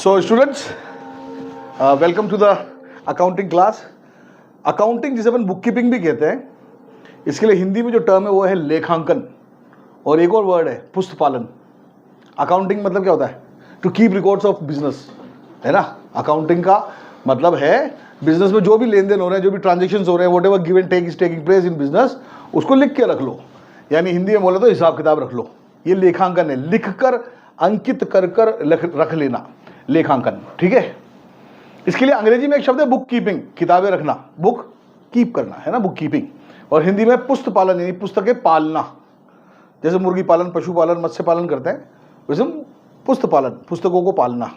So students, welcome to the accounting class. Accounting जिसे अपन book keeping भी कहते हैं, इसके लिए हिंदी में जो टर्म है वो है लेखांकन, और एक और वर्ड है पुस्त पालन। अकाउंटिंग मतलब क्या होता है? To keep records of business, है ना। अकाउंटिंग का मतलब है बिजनेस में जो भी लेन देन हो रहे हैं, जो भी ट्रांजेक्शन हो रहे हैं, whatever give and take is taking place in business, उसको लिख के रख लो, यानी हिंदी में बोले तो हिसाब किताब रख लो। ये लेखांकन है, लिख कर अंकित कर कर रख लेना, लेखांकन, ठीक है। इसके लिए अंग्रेजी में एक शब्द है बुक कीपिंग, किताबें रखना, बुक कीप करना, है ना, बुक कीपिंग। और हिंदी में पुस्त पालन, यानी पुस्तकें पालना। जैसे मुर्गी पालन, पशुपालन, मत्स्य पालन करते हैं, वैसे पुस्त पालन, पुस्तकों को पालना।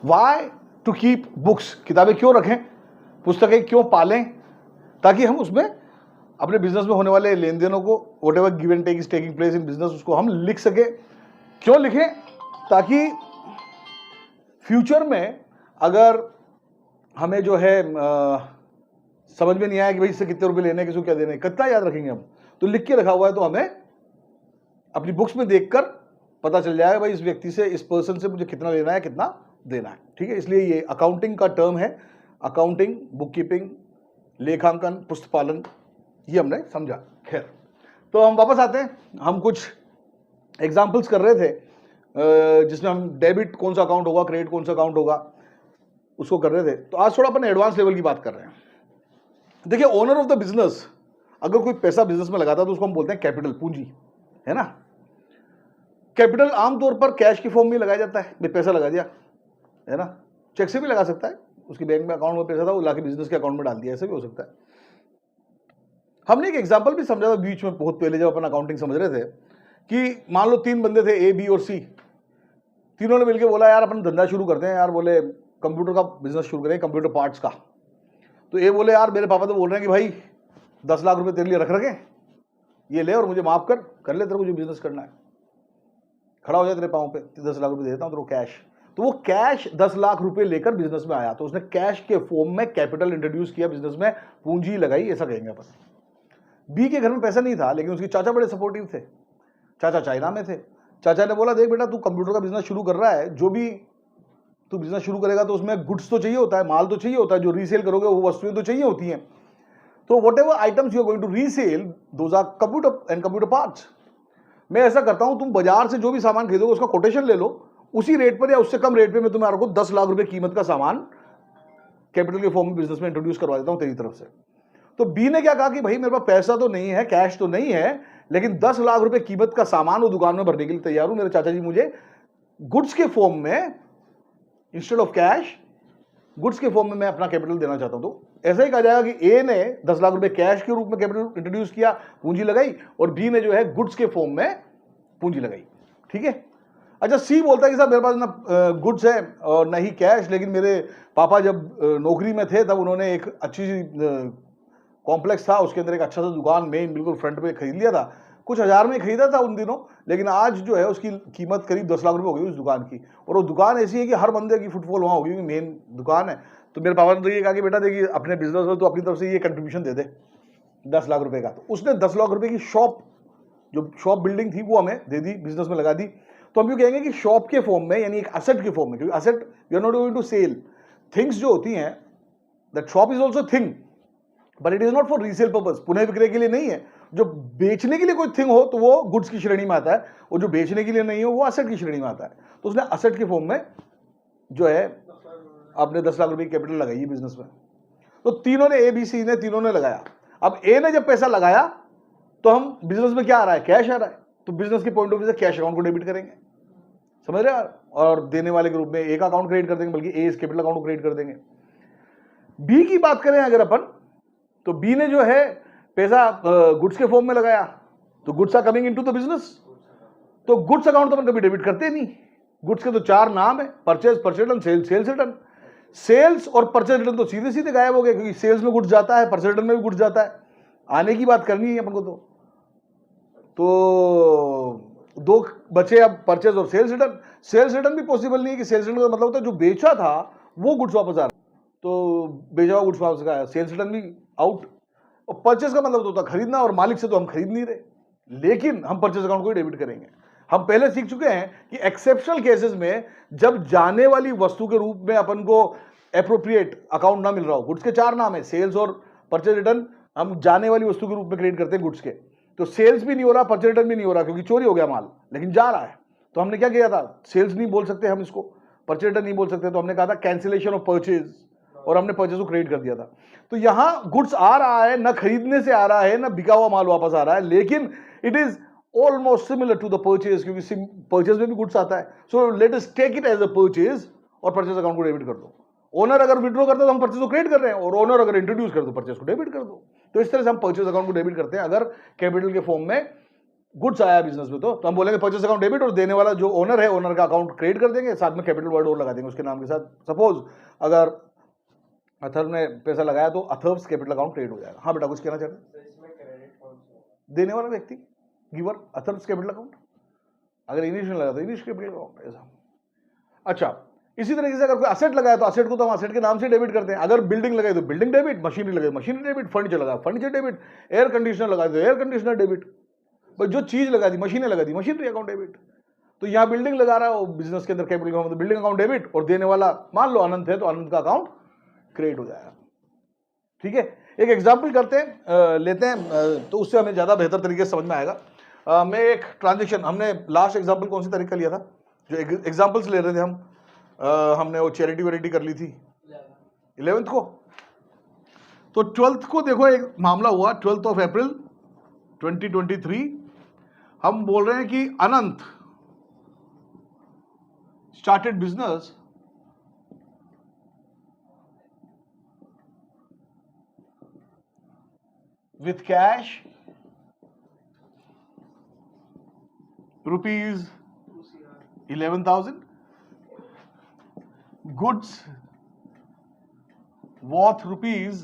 वाई टू कीप बुक्स, किताबें क्यों रखें, पुस्तकें क्यों पालें? ताकि हम उसमें अपने बिजनेस में होने वाले लेन देनों को, whatever give and take is taking place in business, उसको हम लिख सके। क्यों लिखें? ताकि फ्यूचर में अगर हमें जो है समझ में नहीं आया कि भाई इससे कितने रुपए लेने, किसको क्या देने, कितना याद रखेंगे हम? तो लिख के रखा हुआ है, तो हमें अपनी बुक्स में देखकर पता चल जाएगा भाई इस व्यक्ति से, इस पर्सन से मुझे कितना लेना है, कितना देना है, ठीक है। इसलिए ये अकाउंटिंग का टर्म है, अकाउंटिंग, बुक कीपिंग, लेखांकन, पुस्तपालन, ये हमने समझा। खैर, तो हम वापस आते हैं। हम कुछ एग्जाम्पल्स कर रहे थे जिसमें हम डेबिट कौन सा अकाउंट होगा, क्रेडिट कौन सा अकाउंट होगा, उसको कर रहे थे। तो आज थोड़ा अपन एडवांस लेवल की बात कर रहे हैं। देखिए, ओनर ऑफ द बिजनेस अगर कोई पैसा बिजनेस में लगाता है तो उसको हम बोलते हैं कैपिटल, पूंजी, है ना। कैपिटल आमतौर पर कैश की फॉर्म में लगाया जाता है, भाई पैसा लगा दिया, है ना। चेक से भी लगा सकता है, उसकी बैंक में अकाउंट में पैसा था, वो लाके बिजनेस के अकाउंट में डाल दिया, ऐसा भी हो सकता है। हमने एक एग्जाम्पल भी समझा था बीच में, बहुत पहले, जब अपन अकाउंटिंग समझ रहे थे, कि मान लो 3 बंदे थे, ए, बी और सी। तीनों ने मिलकर बोला यार अपन धंधा शुरू करते हैं यार, बोले कंप्यूटर का बिजनेस शुरू करें, कंप्यूटर पार्ट्स का। तो ए बोले यार मेरे पापा तो बोल रहे हैं कि भाई 10 लाख रुपए तेरे लिए रख रखे, ये ले और मुझे माफ कर ले, तेरे को जो बिजनेस करना है, खड़ा हो जाए तेरे पाँव पे, 10 लाख रुपए देता हूँ तेरे को कैश। तो वो कैश 10 लाख रुपए लेकर बिजनेस में आया, तो उसने कैश के फॉर्म में कैपिटल इंट्रोड्यूस किया बिजनेस में, पूंजी लगाई, ऐसा कहेंगे अपन। बी के घर में पैसा नहीं था, लेकिन उसके चाचा बड़े सपोर्टिव थे। चाचा चाइना में थे। चाचा ने बोला देख बेटा, तू कंप्यूटर का बिजनेस शुरू कर रहा है, जो भी तू बिजनेस शुरू करेगा तो उसमें गुड्स तो चाहिए होता है, माल तो चाहिए होता है, जो रीसेल करोगे वो वस्तुएं तो चाहिए होती हैं। तो whatever items you are going to resell, those are computer and computer parts. मैं ऐसा करता हूं, तुम बाजार से जो भी सामान खरीदोगे उसका कोटेशन ले लो, उसी रेट पर या उससे कम रेट पे मैं तुम्हारे को 10 लाख रुपए कीमत का सामान कैपिटल के फॉर्म में बिजनेस में इंट्रोड्यूस करवा देता हूं तेरी तरफ से। तो बी ने क्या कहा कि भाई मेरे पास पैसा तो नहीं है, कैश तो नहीं है, लेकिन 10 लाख रुपए कीमत का सामान वो दुकान में भरने के लिए तैयार हूं। मेरे चाचा जी मुझे गुड्स के फॉर्म में, इंस्टेड ऑफ कैश, गुड्स के फॉर्म में मैं अपना कैपिटल देना चाहता हूं। तो ऐसा ही कहा जाएगा कि ए ने 10 लाख रुपए कैश के रूप में कैपिटल इंट्रोड्यूस किया, पूंजी लगाई, और बी ने जो है गुड्स के फॉर्म में पूंजी लगाई, ठीक है। अच्छा, सी बोलता है कि साहब मेरे पास ना गुड्स है और ना ही कैश, लेकिन मेरे पापा जब नौकरी में थे तब उन्होंने एक अच्छी कॉम्प्लेक्स था, उसके अंदर एक अच्छा सा दुकान मेन बिल्कुल फ्रंट पे खरीद लिया था, कुछ हजार में खरीदा था उन दिनों, लेकिन आज जो है उसकी कीमत करीब 10 लाख रुपए हो गई उस दुकान की। और वो दुकान ऐसी है कि हर बंदे की फुटफॉल वहाँ होगी, मेन दुकान है। तो मेरे पापा ने तो ये कहा कि बेटा देखिए, अपने बिजनेस में तो अपनी तरफ से ये कंट्रीब्यूशन दे दे 10 लाख रुपए का। तो उसने 10 लाख रुपए की शॉप, जो शॉप बिल्डिंग थी, वो हमें दे दी, बिजनेस में लगा दी। तो हम यूँ कहेंगे कि शॉप के फॉर्म में, यानी एक असेट के फॉर्म में, क्योंकि asset you are not going to sell things जो होती हैं, that shop is also thing, but it is not for resale purpose, पुनः विक्रय के लिए नहीं है। जो बेचने के लिए कोई थिंग हो तो वो गुड्स की श्रेणी में आता है, और जो बेचने के लिए नहीं हो वो असेट की श्रेणी में आता है। तो उसने असेट के फॉर्म में जो है अपने 10 लाख रुपए की कैपिटल लगाई है बिजनेस में। तो तीनों ने, ए बी सी ने, तीनों ने लगाया। अब ए ने जब पैसा लगाया तो हम बिजनेस में क्या आ रहा है, कैश आ रहा है, तो बिजनेस के पॉइंट ऑफ व्यू से कैश अकाउंट को डेबिट करेंगे, समझ रहे हैं। और देने वाले के रूप में एक अकाउंट क्रिएट कर देंगे, बल्कि ए इस कैपिटल अकाउंट को क्रिएट कर देंगे। बी की बात करें अगर अपन, तो बी ने जो है पैसा गुड्स के फॉर्म में लगाया, तो goods are coming into the business. तो गुड्स अकाउंट तो अपन कभी डेबिट करते नहीं। गुड्स के तो 4 नाम है, purchase, purchase return, sales, sales return. Sales और परचेज रिटर्न तो सीधे सीधे गायब हो गए, क्योंकि सेल्स में गुड्स जाता है, परचेज रिटर्न में भी गुड्स जाता है। आने की बात करनी है अपन को। तो 2 बचे अब, परचेज और सेल्स रिटर्न। सेल्स रिटर्न भी पॉसिबल नहीं है, कि सेल्स रिटर्न का मतलब होता है जो बेचा था वो गुड्स वापस आ रहा है, तो बेचा हुआ गुड्स वापस आया, सेल्स रिटर्न भी आउट। और परचेज का मतलब होता है खरीदना, और मालिक से तो हम खरीद नहीं रहे, लेकिन हम परचेज अकाउंट को ही डेबिट करेंगे। हम पहले सीख चुके हैं कि एक्सेप्शनल केसेस में जब जाने वाली वस्तु के रूप में अपन को एप्रोप्रिएट अकाउंट ना मिल रहा हो, गुड्स के 4 नाम है, सेल्स और परचेज रिटर्न हम जाने वाली वस्तु के रूप में क्रिएट करते हैं गुड्स के। तो सेल्स भी नहीं हो रहा, परचेज रिटर्न भी नहीं हो रहा क्योंकि चोरी हो गया माल, लेकिन जा रहा है। तो हमने क्या किया था, सेल्स नहीं बोल सकते हम इसको, परचेज रिटर्न नहीं बोल सकते, तो हमने कहा था कैंसिलेशन ऑफ परचेज, और हमने परचेज को क्रिएट कर दिया था। तो यहां गुड्स आ रहा है, ना खरीदने से आ रहा है, ना बिका हुआ माल वापस आ रहा है, लेकिन it is almost similar to the purchase, क्योंकि परचेज में भी गुड्स आता है। So let us take it as a purchase और परचेज अकाउंट को डेबिट कर दो। ओनर अगर विड्रॉ करता है तो हम परचेज को क्रिएट कर रहे हैं, और ओनर अगर इंट्रोड्यूस कर दो परचेज को डेबिट कर दो। तो इस तरह से हम परचेज अकाउंट को डेबिट करते हैं अगर कैपिटल के फॉर्म में गुड्स आया बिजनेस में। तो हम बोलेंगे परचेज अकाउंट डेबिट, और देने वाला जो ओनर है, ओनर का अकाउंट क्रिएट कर देंगे, साथ में कैपिटल वर्ड और लगा देंगे उसके नाम के साथ। सपोज अगर अथर्व ने पैसा लगाया तो अथर्व्स कैपिटल अकाउंट क्रिएट हो जाएगा। हाँ बेटा, कुछ कहना चाहते हैं? देने वाला व्यक्ति, गिवर, अथर्व्स कैपिटल अकाउंट। अगर इंग्लिश में लगा तो इंग्लिश कैपिटल अकाउंट, ऐसा। अच्छा, इसी तरीके से अगर कोई असेट लगाया तो असेट को तो हम असेट के नाम से डेबिट करते हैं। अगर बिल्डिंग लगाई तो बिल्डिंग डेबिट, मशीनरी लगाई मशीनरी डेबिट, फर्नीचर लगा फर्नीचर डेबिट, एयर कंडीशनर लगाए तो एयर कंडीशनर डेबिट। बस जो चीज लगा दी, मशीनें लगा दी, मशीनरी अकाउंट डेबिट। तो यहाँ बिल्डिंग लगा रहा है बिजनेस के अंदर कैपिटल अकाउंट, तो बिल्डिंग अकाउंट डेबिट, और देने वाला मान लो अनंत है तो अनंत का अकाउंट क्रिएट हो जाएगा। ठीक है, एक एग्जाम्पल करते हैं, लेते हैं, तो उससे हमें ज्यादा बेहतर तरीके से समझ में आएगा। मैं एक ट्रांजेक्शन, हमने लास्ट एग्जाम्पल कौन सी तारीख का लिया था, जो एग्जाम्पल्स ले रहे थे हम, हमने वो चैरिटी वेरिटी कर ली थी 11th को। तो 12th को देखो एक मामला हुआ, 12 अप्रैल 2023। हम बोल रहे हैं कि Anant started business with cash rupees 11,000, goods worth rupees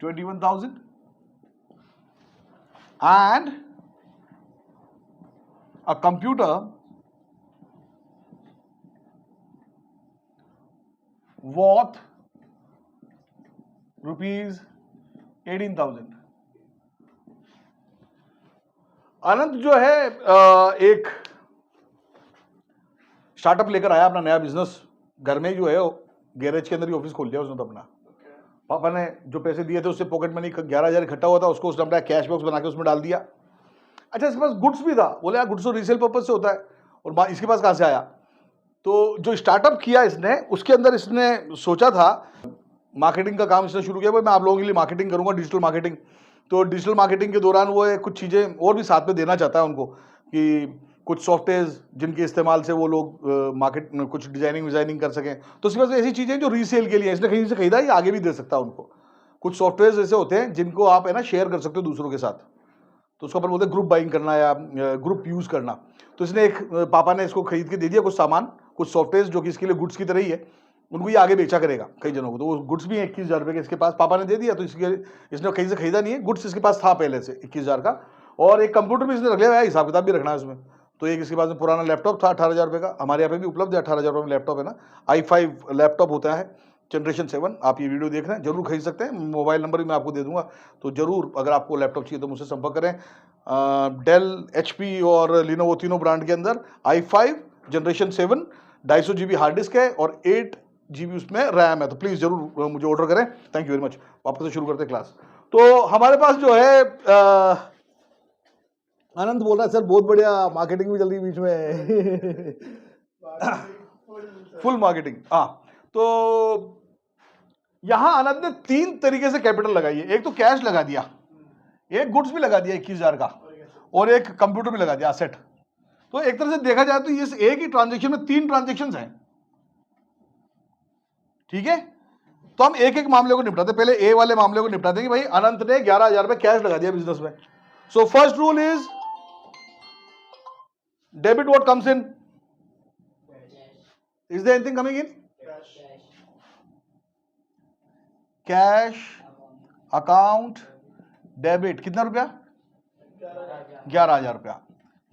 21,000, and a computer worth rupees 18,000। अनंत जो है एक स्टार्टअप लेकर आया, अपना नया बिजनेस, घर में जो है गैरेज के अंदर ही ऑफिस खोल लिया उसने। तो अपना पापा ने जो पैसे दिए थे उससे पॉकेट मनी 11,000 इकट्ठा हुआ था, उसको उसने अपना कैश बॉक्स बना के उसमें डाल दिया। अच्छा, इसके पास गुड्स भी था, बोले यार गुड्स तो रीसेल पर्पज से होता है, और इसके पास कहाँ से आया? तो जो स्टार्टअप किया इसने, उसके अंदर इसने सोचा था मार्केटिंग का काम इसने शुरू किया, भाई मैं आप लोगों के लिए मार्केटिंग करूंगा, डिजिटल मार्केटिंग। तो डिजिटल मार्केटिंग के दौरान वो कुछ चीज़ें और भी साथ में देना चाहता है उनको, कि कुछ सॉफ्टवेयर जिनके इस्तेमाल से वो लोग मार्केट में कुछ डिजाइनिंग कर सकें। तो उसके पास ऐसी चीज़ें जो रीसेल के लिए इसने कहीं से खरीदा, ये आगे भी दे सकता है उनको। कुछ सॉफ्टवेयर ऐसे होते हैं जिनको आप है ना शेयर कर सकते हो दूसरों के साथ, तो उसको अपन बोलते हैं ग्रुप बाइंग करना या ग्रुप यूज़ करना। तो इसने पापा ने इसको खरीद के दे दिया कुछ सामान, कुछ सॉफ्टवेयर जो कि इसके लिए गुड्स की तरह ही है, उनको ये आगे बेचा करेगा कई जनों को। तो वो गुड्स भी 21,000 रुपये के इसके पास पापा ने दे दिया। तो इसने कहीं से खरीदा नहीं है, गुड्स इसके पास था पहले से 21,000 का। और एक कंप्यूटर भी इसने रख लिया है, हिसाब किताब भी रखना है उसमें। तो एक इसके पास में पुराना लैपटॉप था 18,000 रुपये का, हमारे यहाँ पे भी उपलब्ध है 18,000 रुपये में लैपटॉप है ना, i5 लैपटॉप होता है जनरेशन 7। आप ये वीडियो देख रहे हैं, जरूर खरीद सकते हैं, मोबाइल नंबर भी मैं आपको दे दूंगा। तो जरूर अगर आपको लैपटॉप चाहिए तो मुझसे संपर्क करें। डेल, HP और लिनोवो तीनों ब्रांड के अंदर i5 generation 7, 250 GB hard disk है और 8 GB उसमें रैम है। तो प्लीज़ जरूर मुझे ऑर्डर करें। Thank you very much. वापस से शुरू करते हैं क्लास। तो हमारे पास जो है आनंद बोल रहा है सर बहुत बढ़िया, मार्केटिंग भी चल रही बीच में फुल मार्केटिंग। हाँ, तो यहां आनंद ने 3 तरीके से कैपिटल लगाई है। एक तो कैश लगा दिया, एक गुड्स भी लगा दिया 21,000 का, और एक कंप्यूटर भी लगा दिया असेट। तो एक तरह से देखा जाए तो ये एक ही ट्रांजेक्शन में 3 ट्रांजेक्शन हैं। ठीक है, तो हम एक एक मामले को निपटाते। पहले ए वाले मामले को निपटाते कि भाई अनंत ने 11,000 रुपए कैश लगा दिया बिजनेस में। So first rule is debit what comes in. Is there anything coming in? Cash account debit. कितना रुपया? 11,000 रुपया।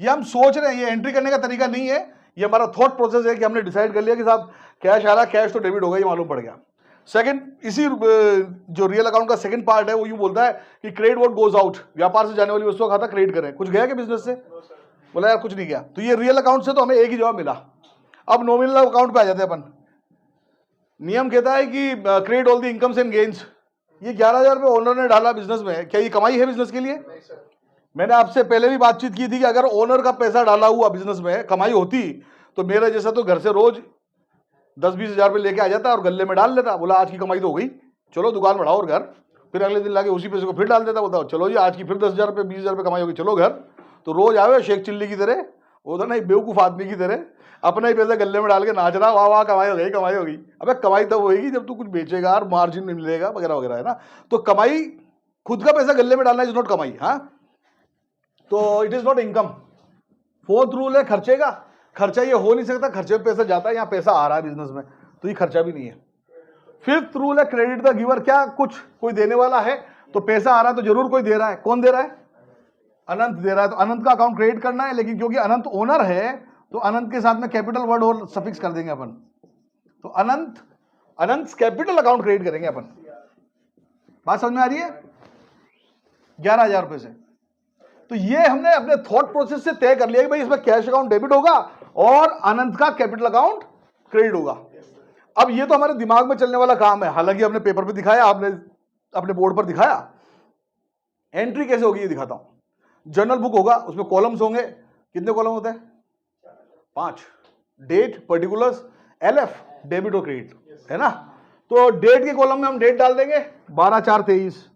ये हम सोच रहे हैं, ये एंट्री करने का तरीका नहीं है, ये हमारा थॉट प्रोसेस है कि हमने डिसाइड कर लिया कि साहब कैश आ रहा, कैश तो डेबिट होगा, ये मालूम पड़ गया। सेकंड, इसी जो रियल अकाउंट का सेकंड पार्ट है वो यूं बोलता है कि क्रेडिट व्हाट गोज आउट, व्यापार से जाने वाली वस्तु का खाता क्रेडिट करें। कुछ गया क्या बिजनेस से? बोला यार कुछ नहीं गया। तो ये रियल अकाउंट से तो हमें एक ही जवाब मिला। अब नॉमिनल अकाउंट पे आ जाते हैं अपन। नियम कहता है कि credit all the incomes and gains. ये 11,000 रुपये ओनर ने डाला बिजनेस में, क्या ये कमाई है बिजनेस के लिए? मैंने आपसे पहले भी बातचीत की थी कि अगर ओनर का पैसा डाला हुआ बिजनेस में कमाई होती तो मेरा जैसा तो घर से रोज 10-20 हज़ार रुपये लेके आ जाता और गले में डाल लेता। बोला आज की कमाई तो हो गई, चलो दुकान बढ़ाओ और घर। फिर अगले दिन लाके उसी पैसे को फिर डाल देता, बोलता चलो जी आज की फिर 10,000 रुपये 20,000 रुपये कमाई होगी, चलो घर। तो रोज आवे शेख चिल्ली की तरह, वो था ना बेवकूफ़ आदमी की तरह, अपना ही पैसा गले में डाल के नाच रहा, वाह वाह कमाई हो गई कमाई हो गई। अबे कमाई तब होगी जब तू कुछ बेचेगा और मार्जिन में मिलेगा वगैरह वगैरह, है ना। तो कमाई, खुद का पैसा गले में डालना इज नॉट कमाई। हाँ, तो it is not income. Fourth rule है खर्चे का। खर्चा ये हो नहीं सकता, खर्चे पे पैसा जाता है, यहाँ पैसा आ रहा है बिजनेस में, तो ये खर्चा भी नहीं है। फिफ्थ रूल है क्रेडिट द गिवर। क्या कुछ कोई देने वाला है तो पैसा आ रहा है तो जरूर कोई दे रहा है। कौन दे रहा है? अनंत दे रहा है, तो अनंत का अकाउंट क्रेडिट करना है। लेकिन क्योंकि अनंत ओनर है तो अनंत के साथ में कैपिटल वर्ड और सफिक्स कर देंगे अपन। तो अनंत कैपिटल अकाउंट क्रेडिट करेंगे अपन। बात समझ में आ रही है? 11,000 रुपए से। तो ये हमने अपने थॉट प्रोसेस से तय कर लिया कि भाई इसमें कैश अकाउंट डेबिट होगा और अनंत का कैपिटल अकाउंट क्रेडिट होगा। अब ये तो हमारे दिमाग में चलने वाला काम है, हालांकि हमने पेपर पे दिखाया, आपने अपने बोर्ड पर दिखाया। एंट्री कैसे होगी ये दिखाता हूं। जर्नल बुक होगा, उसमें कॉलम्स होंगे। कितने कॉलम होते हैं? 5। डेट, पर्टिकुलर्स, LF, डेबिट और क्रेडिट, है ना। तो डेट के कॉलम में हम डेट डाल देंगे 12/4/23।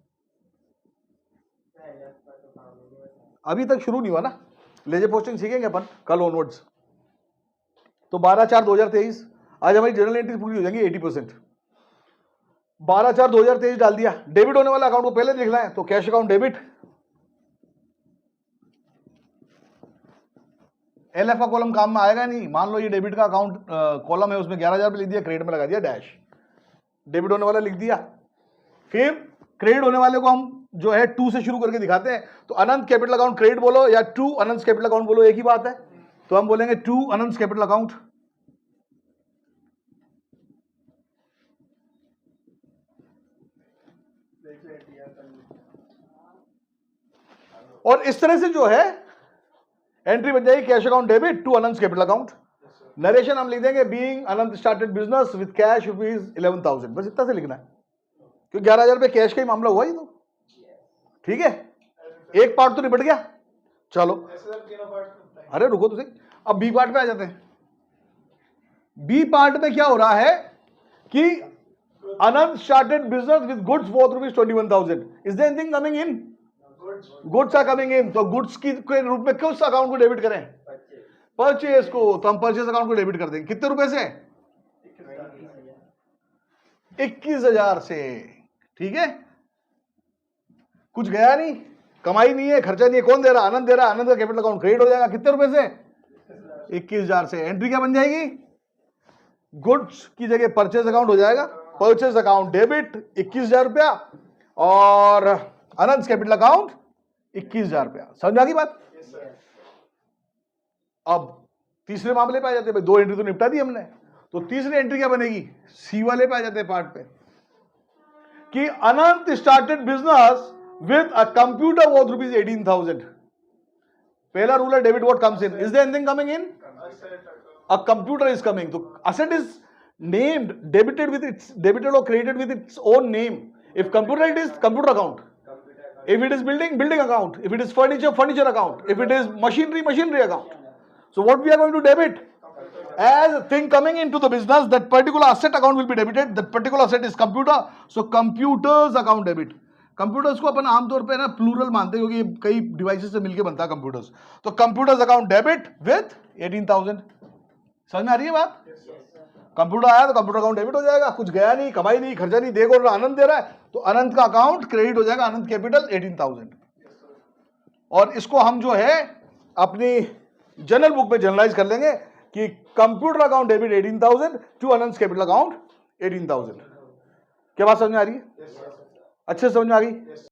अभी तक शुरू नहीं हुआ ना, लेजर पोस्टिंग सीखेंगे अपन कल ऑनवर्ड्स। तो 12/4/2023 आज हमारी जर्नल एंट्री पूरी हो जाएंगी 80%। 12/4/2023 डाल दिया। डेबिट होने वाला अकाउंट को पहले लिखना है, तो कैश अकाउंट डेबिट। LF का कॉलम काम में आएगा नहीं। मान लो ये डेबिट का अकाउंट कॉलम है, उसमें 11,000 रुपये लिख दिया, क्रेडिट में लगा दिया डैश, डेबिट होने वाला लिख दिया। फिर क्रेडिट होने वाले को हम जो है 2 से शुरू करके दिखाते हैं। तो अनंत कैपिटल अकाउंट क्रेडिट बोलो या 2 अनंत कैपिटल अकाउंट बोलो, एक ही बात है। तो हम बोलेंगे 2 अनंत कैपिटल अकाउंट। और इस तरह से जो है एंट्री बन जाएगी कैश अकाउंट डेबिट 2 अनंत कैपिटल अकाउंट। नरेशन हम लिख देंगे being Anant started business with cash ₹11,000। बस इतना से लिखना है, क्योंकि 11,000 रुपये कैश का ही मामला हुआ ही। तो ठीक है, एक पार्ट तो निपट गया। चलो अरे रुको तो सही, अब बी पार्ट पे आ जाते हैं। बी पार्ट में क्या हो रहा है कि Anant started business with goods worth ₹21,000। Is there anything coming in? Goods are coming in. तो गुड्स की के रूप में किस अकाउंट को डेबिट करें? परचेज को। तो हम परचेज अकाउंट को डेबिट कर देंगे। कितने रुपए से? 21,000 से। ठीक है, कुछ गया नहीं, कमाई नहीं है, खर्चा नहीं है। कौन दे रहा? आनंद दे रहा। आनंद का कैपिटल अकाउंट क्रेडिट हो जाएगा। कितने रुपए से? 21,000 से। एंट्री क्या बन जाएगी? गुड्स की जगह परचेज अकाउंट हो जाएगा। परचेज अकाउंट डेबिट 21,000 रुपया और अनंत कैपिटल अकाउंट 21,000 रुपया। समझ आ गई बात? अब तीसरे मामले पे आ जाते हैं। भाई 2 एंट्री तो निपटा दी हमने, तो तीसरी एंट्री क्या बनेगी? सी वाले पे आ जाते हैं पार्ट पे कि Anant started business with a computer worth ₹18,000। पहला रूल है debit what comes in. Is there anything coming in? A computer is coming. तो asset is named debited with its debited और credited with its own name. If computer it is computer account, if it is building account, if it is furniture account, if it is machinery account. So what we are going to debit as a thing coming into the business, that particular asset account will be debited. That particular asset is computer, so computers account debit. Computers को अपन आमतौर पे ना plural मानते हैं क्योंकि कई devices से मिलकर बनता है कंप्यूटर्स। तो कंप्यूटर्स अकाउंट डेबिट विथ 18,000। समझ में आ रही है बात? कंप्यूटर आया तो कंप्यूटर अकाउंट डेबिट हो जाएगा। कुछ गया नहीं, कमाई नहीं, खर्चा नहीं, देखो आनंद दे रहा है तो अनंत का अकाउंट क्रेडिट हो जाएगा। अनंत कैपिटल 18,000। और इसको हम जो है अपनी जनरल बुक में जनरलाइज कर लेंगे कि computer account debit 18,000 to Anant capital account 18,000। क्या बात समझ में आ रही है? अच्छे से समझ में आ गई?